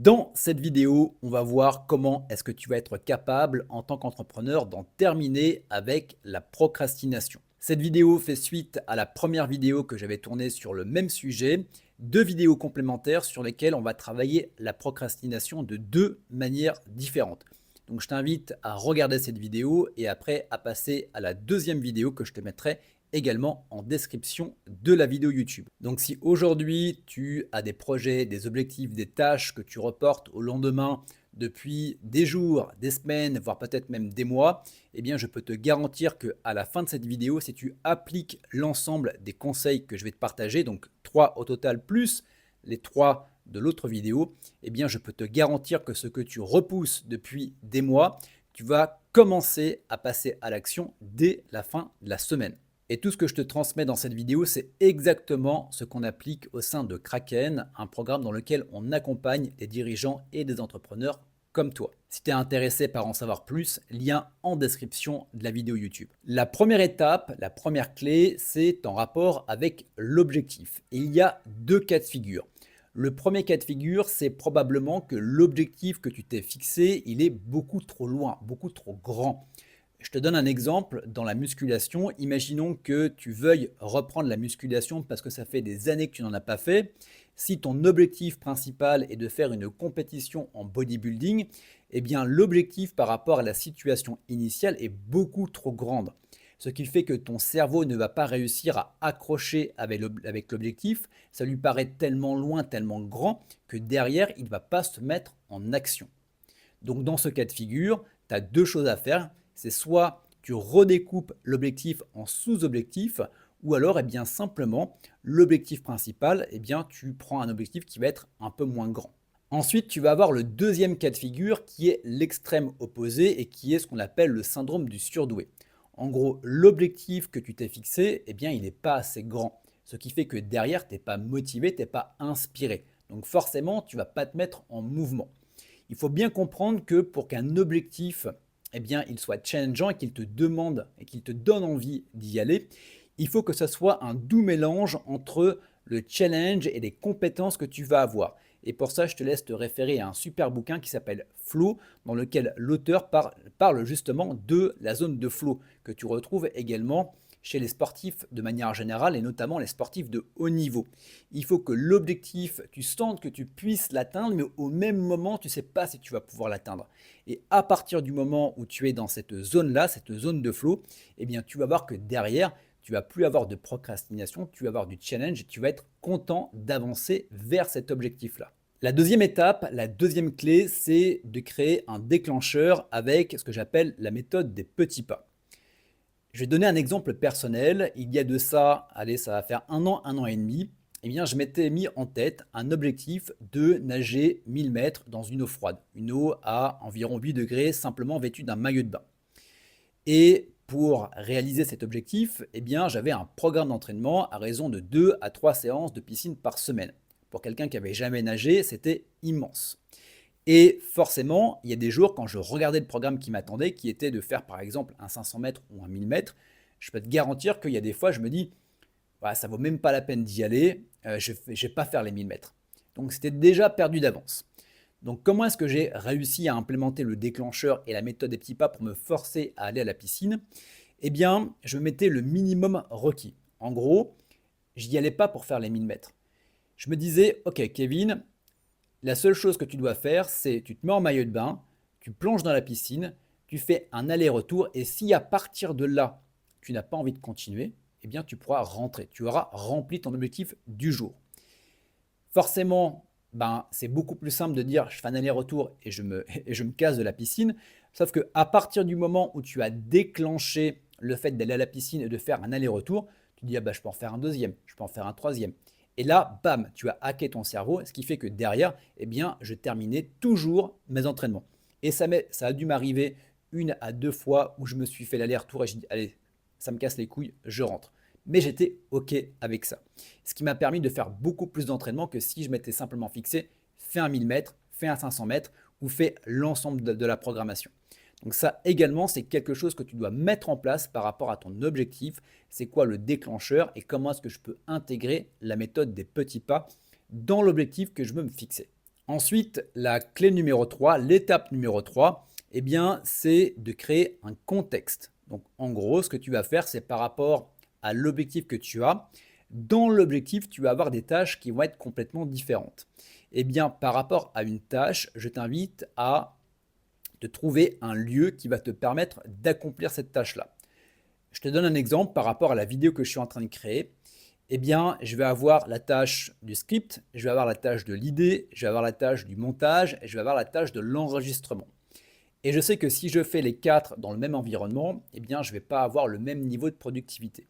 Dans cette vidéo, on va voir comment est-ce que tu vas être capable en tant qu'entrepreneur d'en terminer avec la procrastination. Cette vidéo fait suite à la première vidéo que j'avais tournée sur le même sujet, deux vidéos complémentaires sur lesquelles on va travailler la procrastination de deux manières différentes. Donc je t'invite à regarder cette vidéo et après à passer à la deuxième vidéo que je te mettrai également en description de la vidéo YouTube. Donc si aujourd'hui tu as des projets, des objectifs, des tâches que tu reportes au lendemain depuis des jours, des semaines, voire peut-être même des mois, eh bien je peux te garantir que à la fin de cette vidéo, si tu appliques l'ensemble des conseils que je vais te partager, donc 3 au total plus les 3 de l'autre vidéo, eh bien je peux te garantir que ce que tu repousses depuis des mois, tu vas commencer à passer à l'action dès la fin de la semaine. Et tout ce que je te transmets dans cette vidéo, c'est exactement ce qu'on applique au sein de Kraken, un programme dans lequel on accompagne des dirigeants et des entrepreneurs comme toi. Si tu es intéressé par en savoir plus, lien en description de la vidéo YouTube. La première étape, la première clé, c'est en rapport avec l'objectif. Et il y a deux cas de figure. Le premier cas de figure, c'est probablement que l'objectif que tu t'es fixé, il est beaucoup trop loin, beaucoup trop grand. Je te donne un exemple dans la musculation. Imaginons que tu veuilles reprendre la musculation parce que ça fait des années que tu n'en as pas fait. Si ton objectif principal est de faire une compétition en bodybuilding, eh bien l'objectif par rapport à la situation initiale est beaucoup trop grande. Ce qui fait que ton cerveau ne va pas réussir à accrocher avec l'objectif. Ça lui paraît tellement loin, tellement grand que derrière, il ne va pas se mettre en action. Donc dans ce cas de figure, tu as deux choses à faire. C'est soit tu redécoupes l'objectif en sous-objectifs, ou alors eh bien, simplement l'objectif principal, eh bien, tu prends un objectif qui va être un peu moins grand. Ensuite, tu vas avoir le deuxième cas de figure qui est l'extrême opposé et qui est ce qu'on appelle le syndrome du surdoué. En gros, l'objectif que tu t'es fixé, eh bien, il n'est pas assez grand. Ce qui fait que derrière, tu n'es pas motivé, tu n'es pas inspiré. Donc forcément, tu ne vas pas te mettre en mouvement. Il faut bien comprendre que pour qu'un objectif, eh bien, il soit challengeant et qu'il te demande et qu'il te donne envie d'y aller, il faut que ce soit un doux mélange entre le challenge et les compétences que tu vas avoir. Et pour ça, je te laisse te référer à un super bouquin qui s'appelle Flow, dans lequel l'auteur parle justement de la zone de flow que tu retrouves également chez les sportifs de manière générale et notamment les sportifs de haut niveau. Il faut que l'objectif, tu sentes que tu puisses l'atteindre, mais au même moment, tu ne sais pas si tu vas pouvoir l'atteindre. Et à partir du moment où tu es dans cette zone-là, cette zone de flow, eh bien, tu vas voir que derrière, tu vas plus avoir de procrastination, tu vas avoir du challenge et tu vas être content d'avancer vers cet objectif-là. La deuxième étape, la deuxième clé, c'est de créer un déclencheur avec ce que j'appelle la méthode des petits pas. Je vais donner un exemple personnel. Il y a de ça, allez, ça va faire un an et demi. Eh bien, je m'étais mis en tête un objectif de nager 1000 mètres dans une eau froide, une eau à environ 8 degrés, simplement vêtue d'un maillot de bain. Et pour réaliser cet objectif, eh bien, j'avais un programme d'entraînement à raison de 2 à 3 séances de piscine par semaine. Pour quelqu'un qui n'avait jamais nagé, c'était immense. Et forcément, il y a des jours quand je regardais le programme qui m'attendait, qui était de faire par exemple un 500 mètres ou un 1000 mètres, je peux te garantir qu'il y a des fois, je me dis, ouais, ça vaut même pas la peine d'y aller, je ne vais pas faire les 1000 mètres. Donc c'était déjà perdu d'avance. Donc comment est-ce que j'ai réussi à implémenter le déclencheur et la méthode des petits pas pour me forcer à aller à la piscine? Eh bien, je mettais le minimum requis. En gros, je n'y allais pas pour faire les 1000 mètres. Je me disais, ok Kevin, la seule chose que tu dois faire, c'est tu te mets en maillot de bain, tu plonges dans la piscine, tu fais un aller-retour et si à partir de là, tu n'as pas envie de continuer, eh bien tu pourras rentrer. Tu auras rempli ton objectif du jour. Forcément, ben, c'est beaucoup plus simple de dire je fais un aller-retour et et je me casse de la piscine. Sauf qu'à partir du moment où tu as déclenché le fait d'aller à la piscine et de faire un aller-retour, tu dis ah bah, je peux en faire un deuxième, je peux en faire un troisième. Et là, bam, tu as hacké ton cerveau, ce qui fait que derrière, eh bien, je terminais toujours mes entraînements. Et ça a dû m'arriver une à deux fois où je me suis fait l'aller-retour et je dis allez, ça me casse les couilles, je rentre. Mais j'étais OK avec ça. Ce qui m'a permis de faire beaucoup plus d'entraînement que si je m'étais simplement fixé, fais un 1000 mètres, fais un 500 mètres ou fais l'ensemble de la programmation. Donc ça également, c'est quelque chose que tu dois mettre en place par rapport à ton objectif. C'est quoi le déclencheur et comment est-ce que je peux intégrer la méthode des petits pas dans l'objectif que je veux me fixer. Ensuite, la clé numéro 3, l'étape numéro 3, eh bien, c'est de créer un contexte. Donc, en gros, ce que tu vas faire, c'est par rapport à l'objectif que tu as. Dans l'objectif, tu vas avoir des tâches qui vont être complètement différentes. Eh bien, par rapport à une tâche, je t'invite à te trouver un lieu qui va te permettre d'accomplir cette tâche-là. Je te donne un exemple par rapport à la vidéo que je suis en train de créer. Eh bien, je vais avoir la tâche du script, je vais avoir la tâche de l'idée, je vais avoir la tâche du montage et je vais avoir la tâche de l'enregistrement. Et je sais que si je fais les 4 dans le même environnement, eh bien, je ne vais pas avoir le même niveau de productivité.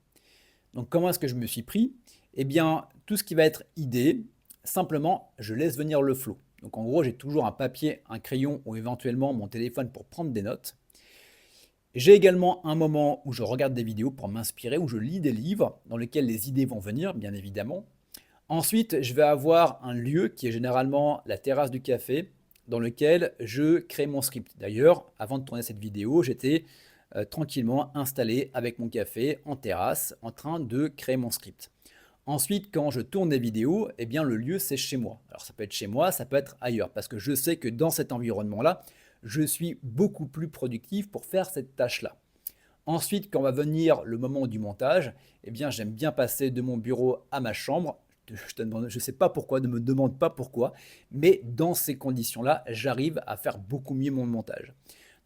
Donc, comment est-ce que je me suis pris? Eh bien, tout ce qui va être idée, simplement, je laisse venir le flow. Donc, en gros, j'ai toujours un papier, un crayon ou éventuellement mon téléphone pour prendre des notes. J'ai également un moment où je regarde des vidéos pour m'inspirer, où je lis des livres dans lesquels les idées vont venir, bien évidemment. Ensuite, je vais avoir un lieu qui est généralement la terrasse du café, dans lequel je crée mon script. D'ailleurs, avant de tourner cette vidéo, j'étais tranquillement installé avec mon café en terrasse, en train de créer mon script. Ensuite, quand je tourne des vidéos, eh bien, le lieu, c'est chez moi. Alors, ça peut être chez moi, ça peut être ailleurs, parce que je sais que dans cet environnement-là, je suis beaucoup plus productif pour faire cette tâche-là. Ensuite, quand va venir le moment du montage, eh bien, j'aime bien passer de mon bureau à ma chambre. Je ne sais pas pourquoi, ne me demande pas pourquoi, mais dans ces conditions-là, j'arrive à faire beaucoup mieux mon montage.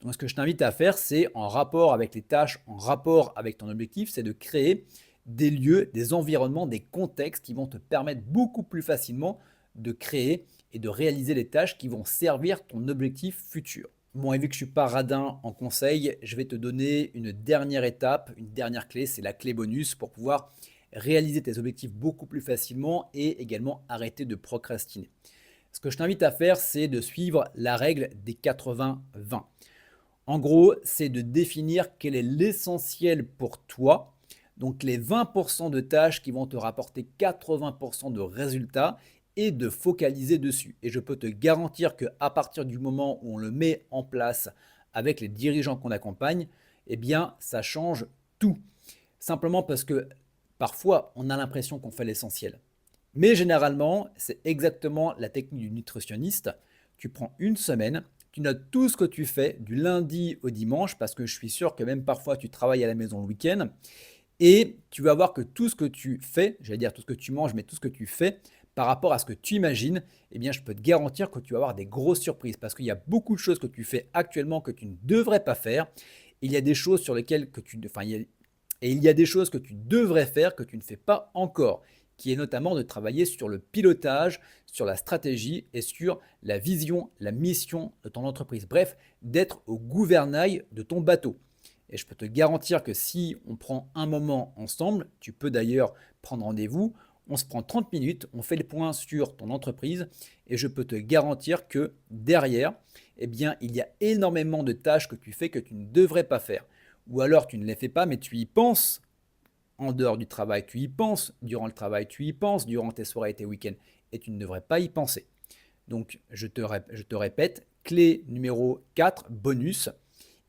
Donc, ce que je t'invite à faire, c'est en rapport avec les tâches, en rapport avec ton objectif, c'est de créer des lieux, des environnements, des contextes qui vont te permettre beaucoup plus facilement de créer et de réaliser les tâches qui vont servir ton objectif futur. Bon, et vu que je ne suis pas radin en conseil, je vais te donner une dernière étape, une dernière clé, c'est la clé bonus pour pouvoir réaliser tes objectifs beaucoup plus facilement et également arrêter de procrastiner. Ce que je t'invite à faire, c'est de suivre la règle des 80-20. En gros, c'est de définir quel est l'essentiel pour toi. Donc les 20% de tâches qui vont te rapporter 80% de résultats et de focaliser dessus. Et je peux te garantir qu'à partir du moment où on le met en place avec les dirigeants qu'on accompagne, eh bien ça change tout. Simplement parce que parfois on a l'impression qu'on fait l'essentiel. Mais généralement, c'est exactement la technique du nutritionniste. Tu prends une semaine, tu notes tout ce que tu fais du lundi au dimanche, parce que je suis sûr que même parfois tu travailles à la maison le week-end, et tu vas voir que tout ce que tu fais, j'allais dire tout ce que tu manges, mais tout ce que tu fais par rapport à ce que tu imagines, eh bien je peux te garantir que tu vas avoir des grosses surprises, parce qu'il y a beaucoup de choses que tu fais actuellement que tu ne devrais pas faire. Il y a des choses sur lesquelles il y a des choses que tu devrais faire que tu ne fais pas encore, qui est notamment de travailler sur le pilotage, sur la stratégie et sur la vision, la mission de ton entreprise. Bref, d'être au gouvernail de ton bateau. Et je peux te garantir que si on prend un moment ensemble, tu peux d'ailleurs prendre rendez-vous, on se prend 30 minutes, on fait le point sur ton entreprise et je peux te garantir que derrière, eh bien, il y a énormément de tâches que tu fais que tu ne devrais pas faire. Ou alors tu ne les fais pas, mais tu y penses en dehors du travail, tu y penses durant le travail, tu y penses durant tes soirées et tes week-ends et tu ne devrais pas y penser. Donc, je te répète, clé numéro 4, bonus,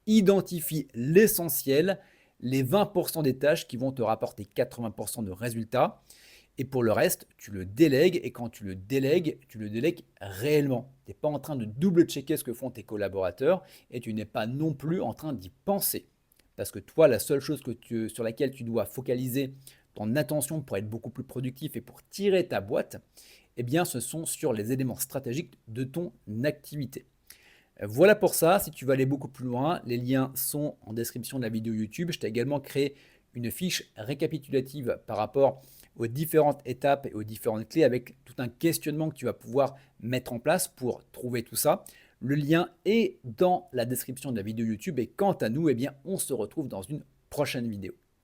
identifie l'essentiel, les 20% des tâches qui vont te rapporter 80% de résultats. Et pour le reste, tu le délègues. Et quand tu le délègues réellement. Tu n'es pas en train de double-checker ce que font tes collaborateurs et tu n'es pas non plus en train d'y penser. Parce que toi, la seule chose sur laquelle tu dois focaliser ton attention pour être beaucoup plus productif et pour tirer ta boîte, eh bien, ce sont sur les éléments stratégiques de ton activité. Voilà pour ça. Si tu veux aller beaucoup plus loin, les liens sont en description de la vidéo YouTube. Je t'ai également créé une fiche récapitulative par rapport aux différentes étapes et aux différentes clés avec tout un questionnement que tu vas pouvoir mettre en place pour trouver tout ça. Le lien est dans la description de la vidéo YouTube et quant à nous, eh bien, on se retrouve dans une prochaine vidéo.